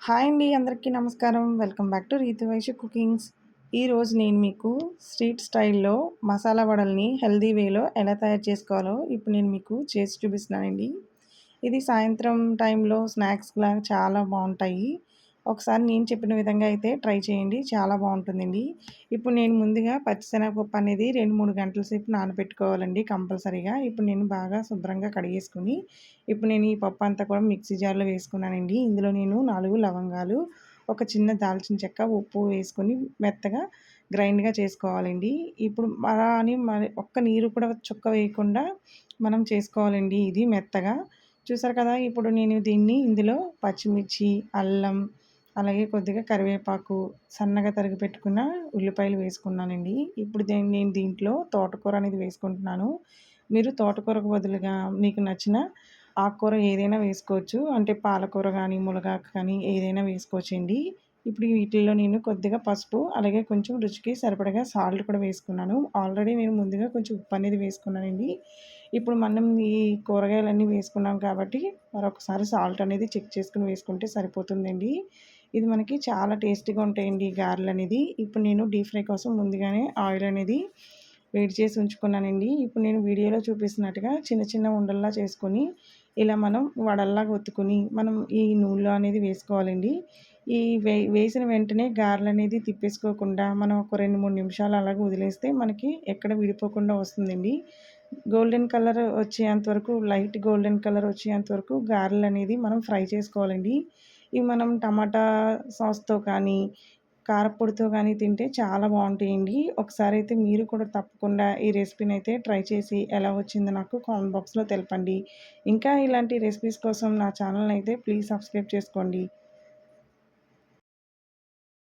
Hi అండి, అందరికీ నమస్కారం. వెల్కమ్ బ్యాక్ టు రీతి వైశ్య కుకింగ్స్. ఈరోజు నేను మీకు స్ట్రీట్ స్టైల్‌లో మసాలా వడల్ని హెల్తీ వేలో ఎలా తయారు చేసుకోవాలో ఇప్పుడు నేను మీకు చేసి చూపిస్తున్నానండి. ఇది సాయంత్రం టైంలో స్నాక్స్‌లాగా చాలా బావుంటాయి. ఒకసారి నేను చెప్పిన విధంగా అయితే ట్రై చేయండి. చాలా బావుంటుందండి. ఇప్పుడు నేను ముందుగా పచ్చిశనగపప్పు అనేది 2, 3 గంటల సేపు నానబెట్టుకోవాలండి కంపల్సరీగా. ఇప్పుడు నేను బాగా శుభ్రంగా కడిగేసుకొని, ఇప్పుడు నేను ఈ పప్పు అంతా కూడా మిక్సీ జార్‌లో వేసుకున్నానండి. ఇందులో నేను 4 లవంగాలు, ఒక చిన్న దాల్చిన చెక్క, ఉప్పు వేసుకొని మెత్తగా గ్రైండ్‌గా చేసుకోవాలండి. ఇప్పుడు అలా అని మరి ఒక్క నీరు కూడా చుక్క వేయకుండా మనం చేసుకోవాలండి ఇది మెత్తగా. చూసారు కదా! ఇప్పుడు నేను దీన్ని ఇందులో పచ్చిమిర్చి, అల్లం, అలాగే కొద్దిగా కరివేపాకు, సన్నగా తరిగి పెట్టుకున్న ఉల్లిపాయలు వేసుకున్నానండి. ఇప్పుడు నేను దీంట్లో తోటకూర అనేది వేసుకుంటున్నాను. మీరు తోటకూరకు బదులుగా మీకు నచ్చిన ఆకుకూర ఏదైనా వేసుకోవచ్చు. అంటే పాలకూర గానీ, మునగాకు కానీ ఏదైనా వేసుకోవచ్చండి. ఇప్పుడు వీటిల్లో నేను కొద్దిగా పసుపు, అలాగే కొంచెం రుచికి సరిపడగా సాల్ట్ కూడా వేసుకున్నాను. ఆల్రెడీ నేను ముందుగా కొంచెం ఉప్పు అనేది వేసుకున్నానండి. ఇప్పుడు మనం ఈ కూరగాయలన్నీ వేసుకున్నాం కాబట్టి మరొకసారి సాల్ట్ అనేది చెక్ చేసుకొని వేసుకుంటే సరిపోతుందండి. ఇది మనకి చాలా టేస్టీగా ఉంటాయండి ఈ గారెలనేది. ఇప్పుడు నేను డీప్ ఫ్రై కోసం ముందుగానే ఆయిల్ అనేది వేడి చేసి ఉంచుకున్నానండి. ఇప్పుడు నేను వీడియోలో చూపిస్తున్నట్టుగా చిన్న చిన్న ఉండల్లా చేసుకొని, ఇలా మనం వడల్లాగా ఒత్తుకొని, మనం ఈ నూనెలో అనేది వేసుకోవాలండి. ఈ వేసిన వెంటనే గారెలనేది తిప్పేసుకోకుండా, మనం ఒక 2, 3 నిమిషాలు అలాగే వదిలేస్తే మనకి ఎక్కడ విడిపోకుండా వస్తుందండి. గోల్డెన్ కలర్ వచ్చేంత వరకు, లైట్ గోల్డెన్ కలర్ వచ్చేంత వరకు గారెలనేది మనం ఫ్రై చేసుకోవాలండి. ఇవి మనం టమాటా సాస్‌తో కానీ, కారప్పొడితో గానీ తింటే చాలా బావుంటాయండి. ఒకసారైతే మీరు కూడా తప్పకుండా ఈ రెసిపీనైతే ట్రై చేసి ఎలా వచ్చిందో నాకు కామెంట్ బాక్స్‌లో తెలపండి. ఇంకా ఇలాంటి రెసిపీస్ కోసం నా ఛానల్‌నైతే ప్లీజ్ సబ్స్క్రైబ్ చేసుకోండి.